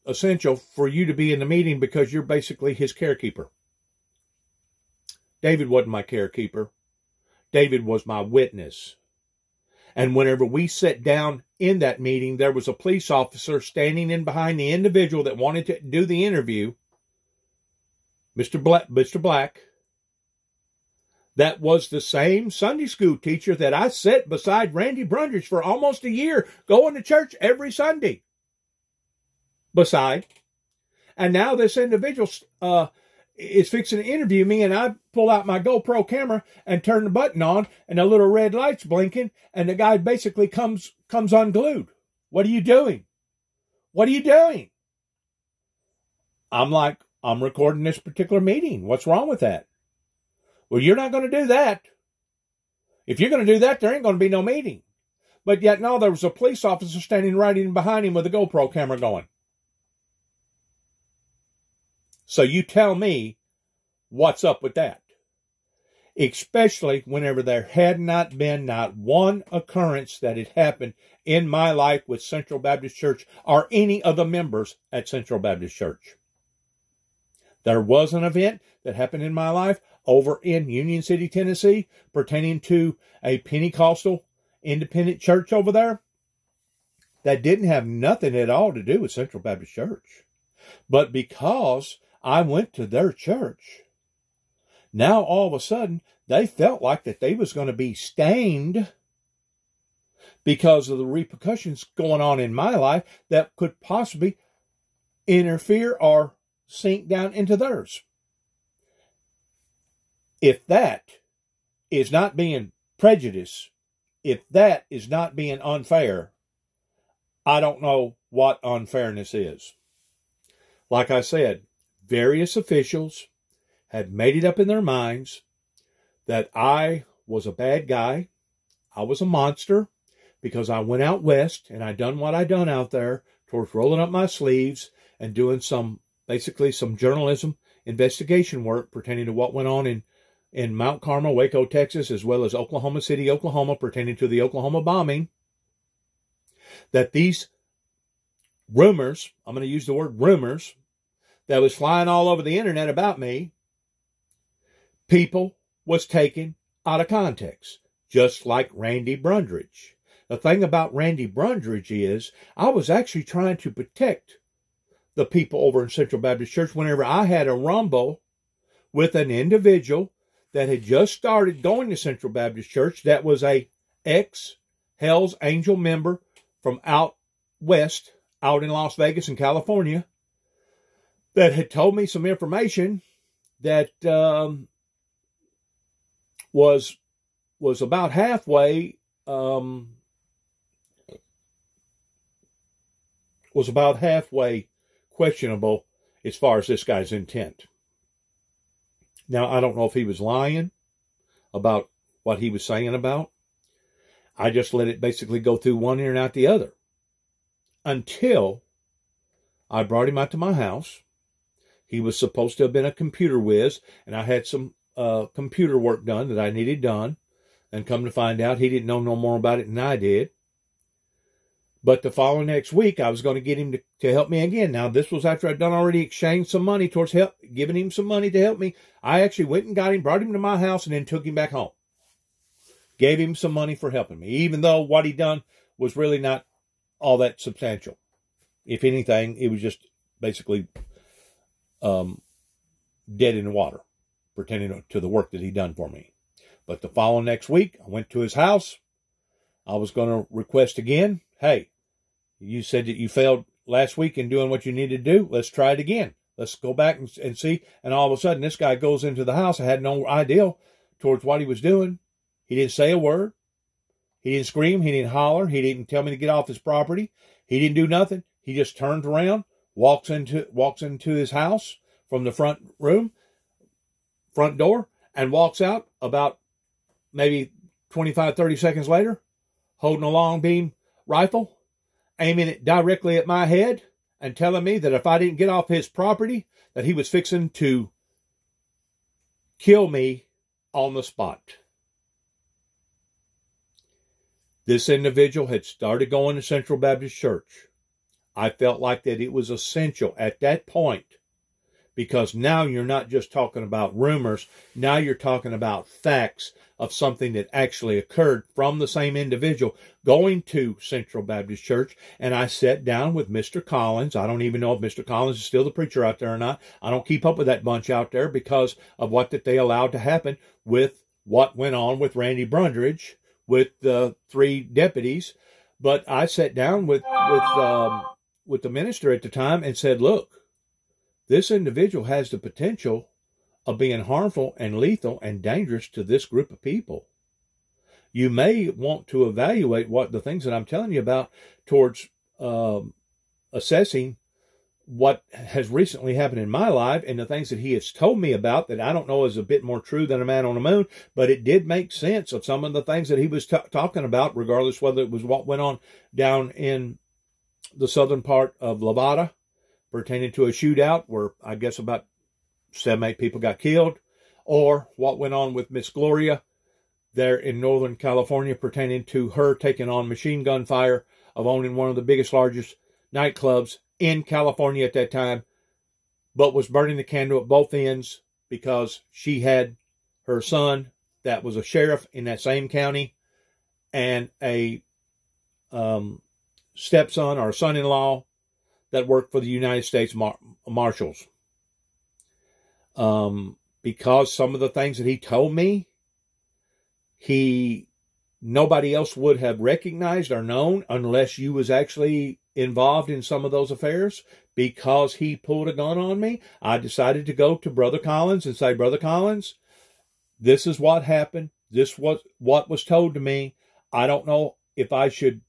essential for you to be in the meeting because you're basically his carekeeper. David wasn't my carekeeper. David was my witness. And whenever we sat down in that meeting, there was a police officer standing in behind the individual that wanted to do the interview, Mr. Black. That was the same Sunday school teacher that I sat beside Randy Brundridge for almost a year, going to church every Sunday. And now this individual is fixing to interview me, and I pull out my GoPro camera and turn the button on, and the little red light's blinking, and the guy basically comes unglued. What are you doing? What are you doing? I'm like, I'm recording this particular meeting. What's wrong with that? Well, you're not going to do that. If you're going to do that, there ain't going to be no meeting. But yet, no, there was a police officer standing right in behind him with a GoPro camera going. So you tell me what's up with that. Especially whenever there had not been not one occurrence that had happened in my life with Central Baptist Church or any of the members at Central Baptist Church. There was an event that happened in my life over in Union City, Tennessee, pertaining to a Pentecostal independent church over there that didn't have nothing at all to do with Central Baptist Church. But because I went to their church, now all of a sudden they felt like that they was going to be stained because of the repercussions going on in my life that could possibly interfere or sink down into theirs. If that is not being prejudiced, if that is not being unfair, I don't know what unfairness is. Like I said, various officials had made it up in their minds that I was a bad guy. I was a monster because I went out west and I done what I done out there towards rolling up my sleeves and doing basically some journalism investigation work pertaining to what went on in Mount Carmel, Waco, Texas, as well as Oklahoma City, Oklahoma, pertaining to the Oklahoma bombing. That these rumors, I'm going to use the word rumors, that was flying all over the internet about me, people was taken out of context, just like Randy Brundridge. The thing about Randy Brundridge is I was actually trying to protect the people over in Central Baptist Church whenever I had a rumble with an individual that had just started going to Central Baptist Church that was a ex-Hell's Angel member from out west, out in Las Vegas in California, that had told me some information that was about halfway questionable as far as this guy's intent. Now, I don't know if he was lying about what he was saying about. I just let it basically go through one ear and out the other until I brought him out to my house. He was supposed to have been a computer whiz, and I had some computer work done that I needed done. And come to find out, he didn't know no more about it than I did. But the following next week, I was going to get him to help me again. Now, this was after I'd done already exchanged some money towards giving him some money to help me. I actually went and got him, brought him to my house, and then took him back home. Gave him some money for helping me, even though what he done was really not all that substantial. If anything, it was just basically dead in the water, pertaining to the work that he done for me. But the following next week, I went to his house. I was going to request again, hey, you said that you failed last week in doing what you needed to do. Let's try it again. Let's go back and see. And all of a sudden, this guy goes into the house. I had no idea towards what he was doing. He didn't say a word. He didn't scream. He didn't holler. He didn't tell me to get off his property. He didn't do nothing. He just turns around, walks into his house from the front door, and walks out about maybe 25, 30 seconds later, holding a long beam rifle, aiming it directly at my head, and telling me that if I didn't get off his property, that he was fixing to kill me on the spot. This individual had started going to Central Baptist Church. I felt like that it was essential at that point, because now you're not just talking about rumors. Now you're talking about facts of something that actually occurred from the same individual going to Central Baptist Church. And I sat down with Mr. Collins. I don't even know if Mr. Collins is still the preacher out there or not. I don't keep up with that bunch out there because of what that they allowed to happen with what went on with Randy Brundridge, with the 3 deputies. But I sat down with the minister at the time and said, look, this individual has the potential of being harmful and lethal and dangerous to this group of people. You may want to evaluate what the things that I'm telling you about towards assessing what has recently happened in my life and the things that he has told me about that I don't know is a bit more true than a man on the moon, but it did make sense of some of the things that he was talking about, regardless whether it was what went on down in the southern part of Nevada, pertaining to a shootout where I guess about 7, 8 people got killed, or what went on with Miss Gloria there in Northern California, pertaining to her taking on machine gun fire of owning one of the biggest, largest nightclubs in California at that time, but was burning the candle at both ends because she had her son that was a sheriff in that same county and a stepson or son-in-law that worked for the United States Marshals. Because some of the things that he told me, nobody else would have recognized or known unless you was actually involved in some of those affairs. Because he pulled a gun on me, I decided to go to Brother Collins and say, Brother Collins, this is what happened. This was what was told to me. I don't know if I should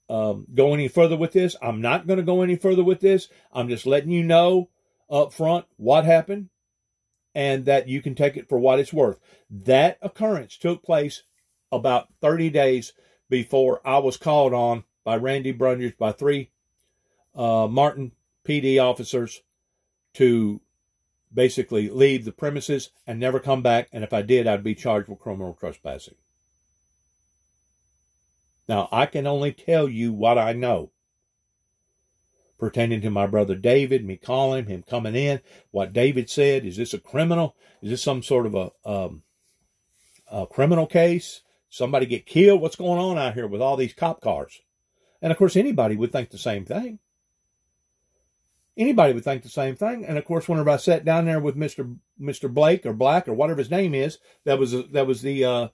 go any further with this. I'm not going to go any further with this. I'm just letting you know up front what happened and that you can take it for what it's worth. That occurrence took place about 30 days before I was called on by Randy Brundridge, by 3 Martin PD officers, to basically leave the premises and never come back. And if I did, I'd be charged with criminal trespassing. Now, I can only tell you what I know pertaining to my brother David, me calling him coming in, what David said. Is this a criminal? Is this some sort of a criminal case? Somebody get killed? What's going on out here with all these cop cars? And of course, anybody would think the same thing. Anybody would think the same thing. And of course, whenever I sat down there with Mr. Blake or Black or whatever his name is, that was the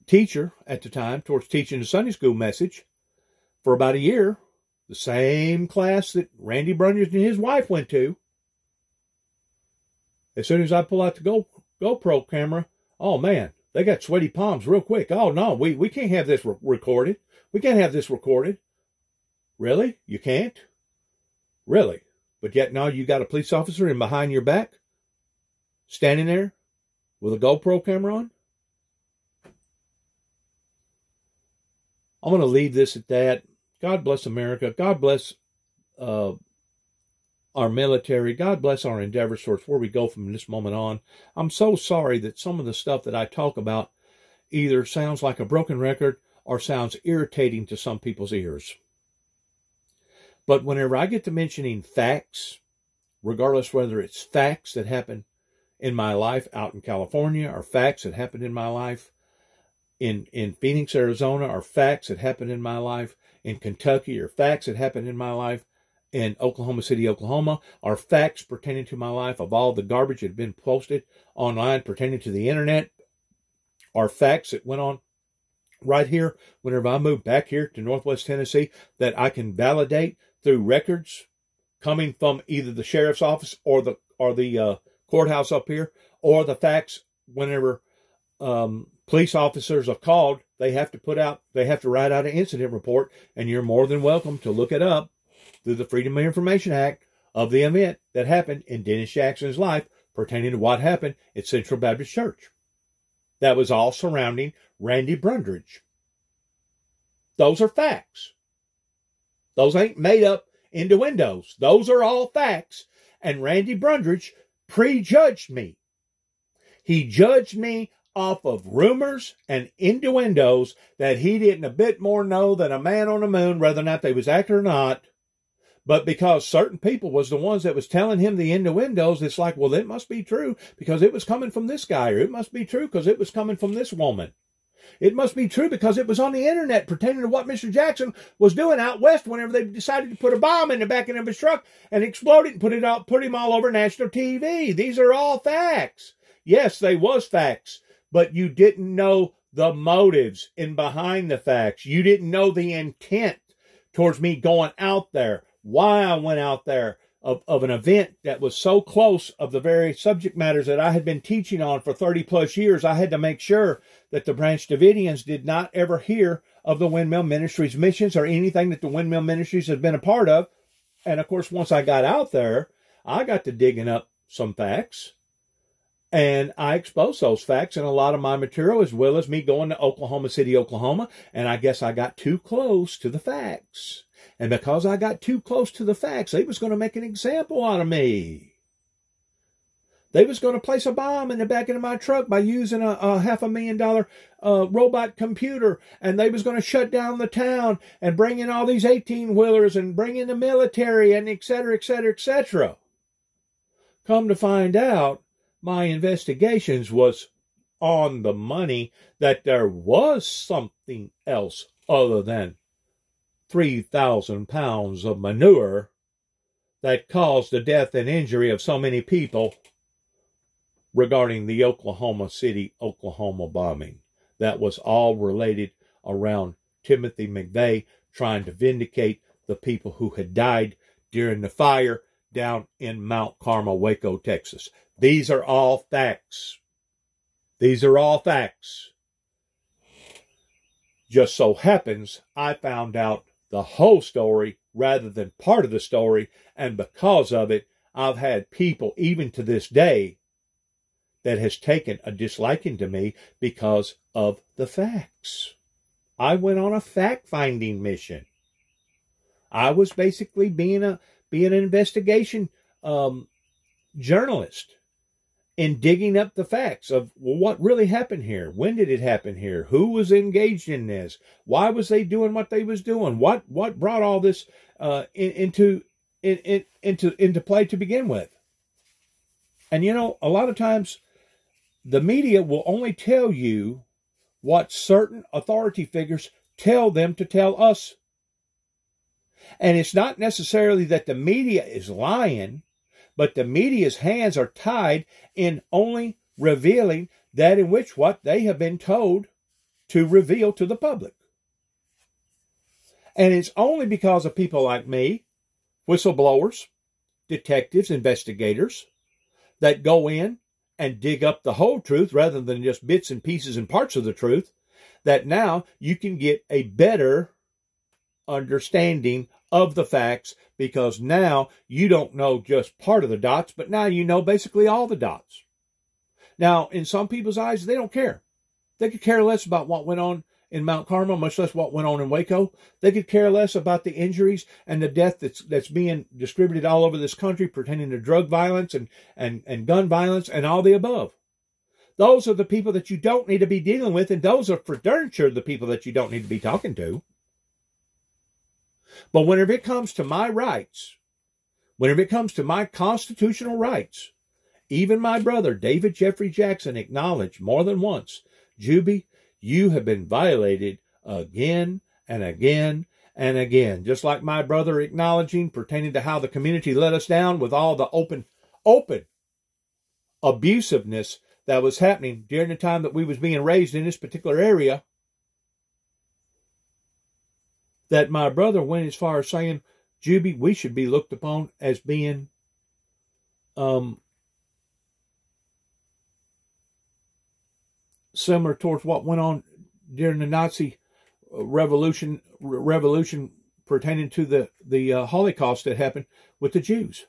teacher at the time towards teaching the Sunday school message for about a year, the same class that Randy Brundage and his wife went to. As soon as I pull out the GoPro camera, oh man, they got sweaty palms real quick. Oh no, we can't have this recorded. We can't have this recorded. Really? You can't? Really? But yet now you got a police officer in behind your back, standing there with a GoPro camera on? I'm going to leave this at that. God bless America. God bless our military. God bless our endeavors towards where we go from this moment on. I'm so sorry that some of the stuff that I talk about either sounds like a broken record or sounds irritating to some people's ears. But whenever I get to mentioning facts, regardless whether it's facts that happen in my life out in California or facts that happened in my life in Phoenix, Arizona, or facts that happened in my life in Kentucky, or facts that happened in my life in Oklahoma City, Oklahoma, or facts pertaining to my life of all the garbage that had been posted online pertaining to the internet, or facts that went on right here whenever I moved back here to Northwest Tennessee that I can validate through records coming from either the sheriff's office or the courthouse up here, or the facts whenever police officers are called, they have to write out an incident report, and you're more than welcome to look it up through the Freedom of Information Act of the event that happened in Dennis Jackson's life pertaining to what happened at Central Baptist Church. That was all surrounding Randy Brundage. Those are facts. Those ain't made up innuendos. Those are all facts. And Randy Brundage prejudged me. He judged me off of rumors and innuendos that he didn't a bit more know than a man on the moon, whether or not they was accurate or not. But because certain people was the ones that was telling him the innuendos, it's like, well, it must be true because it was coming from this guy, or it must be true because it was coming from this woman. It must be true because it was on the internet pertaining to what Mr. Jackson was doing out west whenever they decided to put a bomb in the back of his truck and explode it and put him all over national TV. These are all facts. Yes, they was facts, but you didn't know the motives in behind the facts. You didn't know the intent towards me going out there, why I went out there, of an event that was so close of the very subject matters that I had been teaching on for 30 plus years. I had to make sure that the Branch Davidians did not ever hear of the Windmill Ministries missions or anything that the Windmill Ministries had been a part of. And of course, once I got out there, I got to digging up some facts, and I exposed those facts in a lot of my material, as well as me going to Oklahoma City, Oklahoma. And I guess I got too close to the facts. And because I got too close to the facts, they was going to make an example out of me. They was going to place a bomb in the back of my truck by using a $500,000 robot computer. And they was going to shut down the town and bring in all these 18-wheelers and bring in the military and et cetera, et cetera, et cetera. Come to find out, my investigations was on the money that there was something else other than 3,000 pounds of manure that caused the death and injury of so many people regarding the Oklahoma City, Oklahoma bombing. That was all related around Timothy McVeigh trying to vindicate the people who had died during the fire down in Mount Carmel, Waco, Texas. These are all facts. These are all facts. Just so happens I found out the whole story rather than part of the story, and because of it, I've had people, even to this day, that has taken a disliking to me because of the facts. I went on a fact-finding mission. I was basically being an investigation journalist in digging up the facts of, well, what really happened here? When did it happen here? Who was engaged in this? Why was they doing what they was doing? What brought all this into play to begin with? And you know, a lot of times the media will only tell you what certain authority figures tell them to tell us. And it's not necessarily that the media is lying, but the media's hands are tied in only revealing that in which what they have been told to reveal to the public. And it's only because of people like me, whistleblowers, detectives, investigators, that go in and dig up the whole truth rather than just bits and pieces and parts of the truth, that now you can get a better understanding of the facts, because now you don't know just part of the dots, but now you know basically all the dots. Now, in some people's eyes, they don't care. They could care less about what went on in Mount Carmel, much less what went on in Waco. They could care less about the injuries and the death that's being distributed all over this country pertaining to drug violence and gun violence and all the above. Those are the people that you don't need to be dealing with, and those are for darn sure the people that you don't need to be talking to. But whenever it comes to my rights, whenever it comes to my constitutional rights, even my brother, David Jeffrey Jackson, acknowledged more than once, Juby, you have been violated again and again and again. Just like my brother acknowledging pertaining to how the community let us down with all the open abusiveness that was happening during the time that we was being raised in this particular area, that my brother went as far as saying, Juby, we should be looked upon as being similar towards what went on during the Nazi revolution pertaining to the Holocaust that happened with the Jews.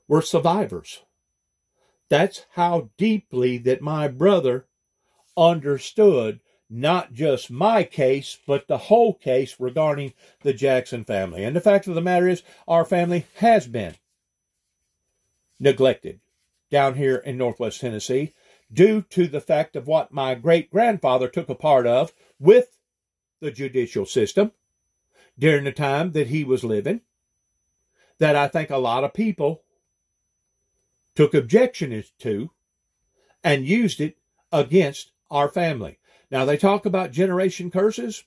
We're survivors. That's how deeply that my brother understood not just my case, but the whole case regarding the Jackson family. And the fact of the matter is, our family has been neglected down here in Northwest Tennessee due to the fact of what my great-grandfather took a part of with the judicial system during the time that he was living, that I think a lot of people took objection to and used it against our family. Now, they talk about generation curses.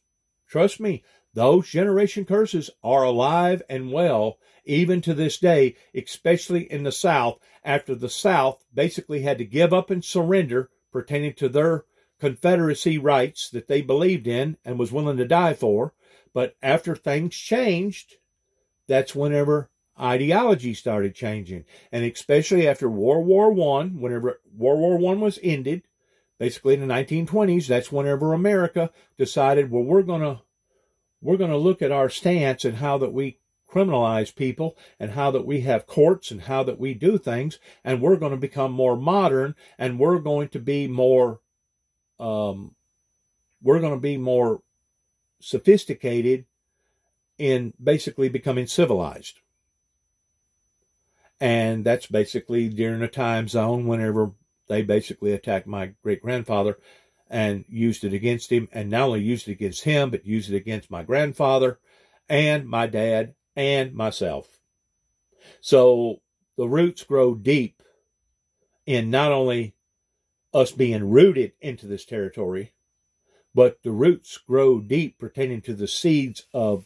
Trust me, those generation curses are alive and well even to this day, especially in the South, after the South basically had to give up and surrender pertaining to their Confederacy rights that they believed in and was willing to die for. But after things changed, that's whenever ideology started changing. And especially after World War I, whenever World War I was ended, basically in the 1920s, that's whenever America decided, well, we're going to look at our stance and how that we criminalize people and how that we have courts and how that we do things, and we're going to become more modern, and we're going to be more sophisticated in basically becoming civilized. And that's basically during a time zone whenever they basically attacked my great-grandfather and used it against him, and not only used it against him, but used it against my grandfather and my dad and myself. So the roots grow deep in not only us being rooted into this territory, but the roots grow deep pertaining to the seeds of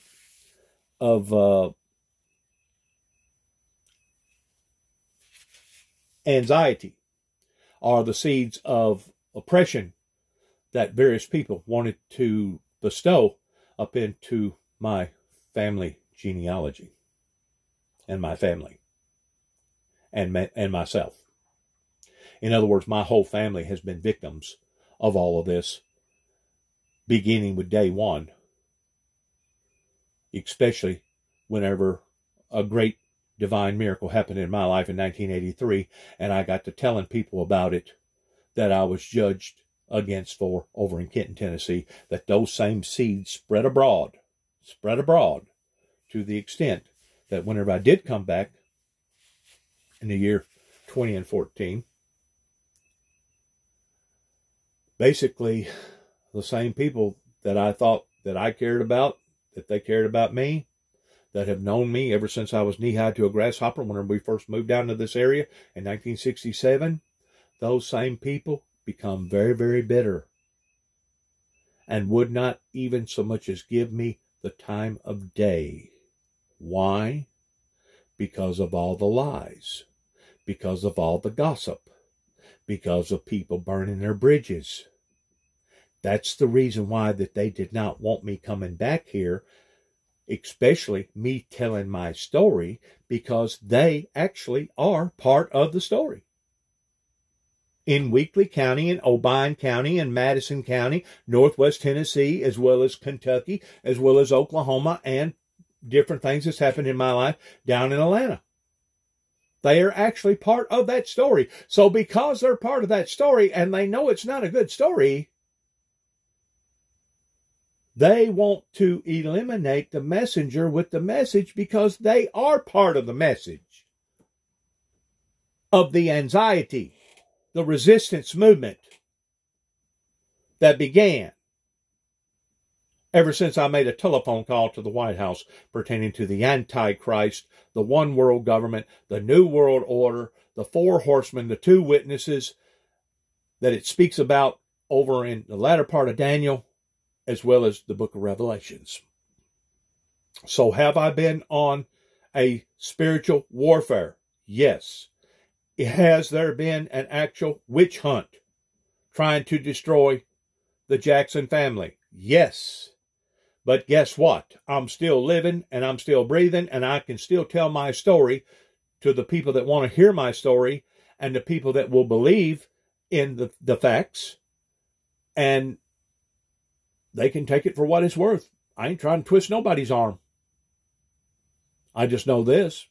anxiety, are the seeds of oppression that various people wanted to bestow up into my family genealogy and my family and myself. In other words, my whole family has been victims of all of this, beginning with day one, especially whenever a great divine miracle happened in my life in 1983, and I got to telling people about it that I was judged against for over in Kenton, Tennessee, that those same seeds spread abroad to the extent that whenever I did come back in the year 2014, basically the same people that I thought that I cared about, that they cared about me, that have known me ever since I was knee-high to a grasshopper whenever we first moved down to this area in 1967, those same people become very, very bitter and would not even so much as give me the time of day. Why? Because of all the lies, because of all the gossip, because of people burning their bridges. That's the reason why that they did not want me coming back here, especially me telling my story, because they actually are part of the story. In Weakley County, in Obion County, in Madison County, Northwest Tennessee, as well as Kentucky, as well as Oklahoma, and different things that's happened in my life down in Atlanta. They are actually part of that story. So because they're part of that story and they know it's not a good story, they want to eliminate the messenger with the message because they are part of the message of the anxiety, the resistance movement that began ever since I made a telephone call to the White House pertaining to the Antichrist, the one world government, the New World Order, the four horsemen, the two witnesses that it speaks about over in the latter part of Daniel, as well as the book of Revelations. So have I been on a spiritual warfare? Yes. Has there been an actual witch hunt trying to destroy the Jackson family? Yes. But guess what? I'm still living and I'm still breathing and I can still tell my story to the people that want to hear my story and the people that will believe in the facts, and they can take it for what it's worth. I ain't trying to twist nobody's arm. I just know this.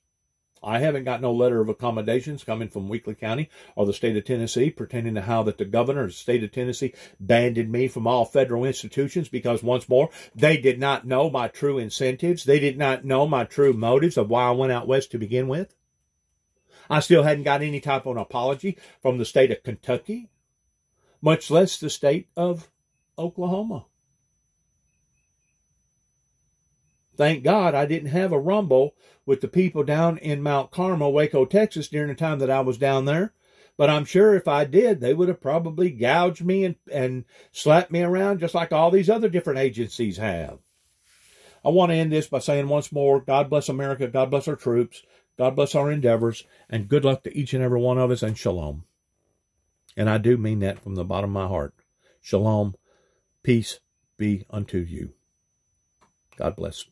I haven't got no letter of accommodations coming from Weakley County or the state of Tennessee pertaining to how that the governor of the state of Tennessee banded me from all federal institutions because, once more, they did not know my true incentives. They did not know my true motives of why I went out west to begin with. I still hadn't got any type of an apology from the state of Kentucky, much less the state of Oklahoma. Thank God I didn't have a rumble with the people down in Mount Carmel, Waco, Texas, during the time that I was down there. But I'm sure if I did, they would have probably gouged me and slapped me around just like all these other different agencies have. I want to end this by saying once more, God bless America, God bless our troops, God bless our endeavors, and good luck to each and every one of us, and shalom. And I do mean that from the bottom of my heart. Shalom, peace be unto you. God bless.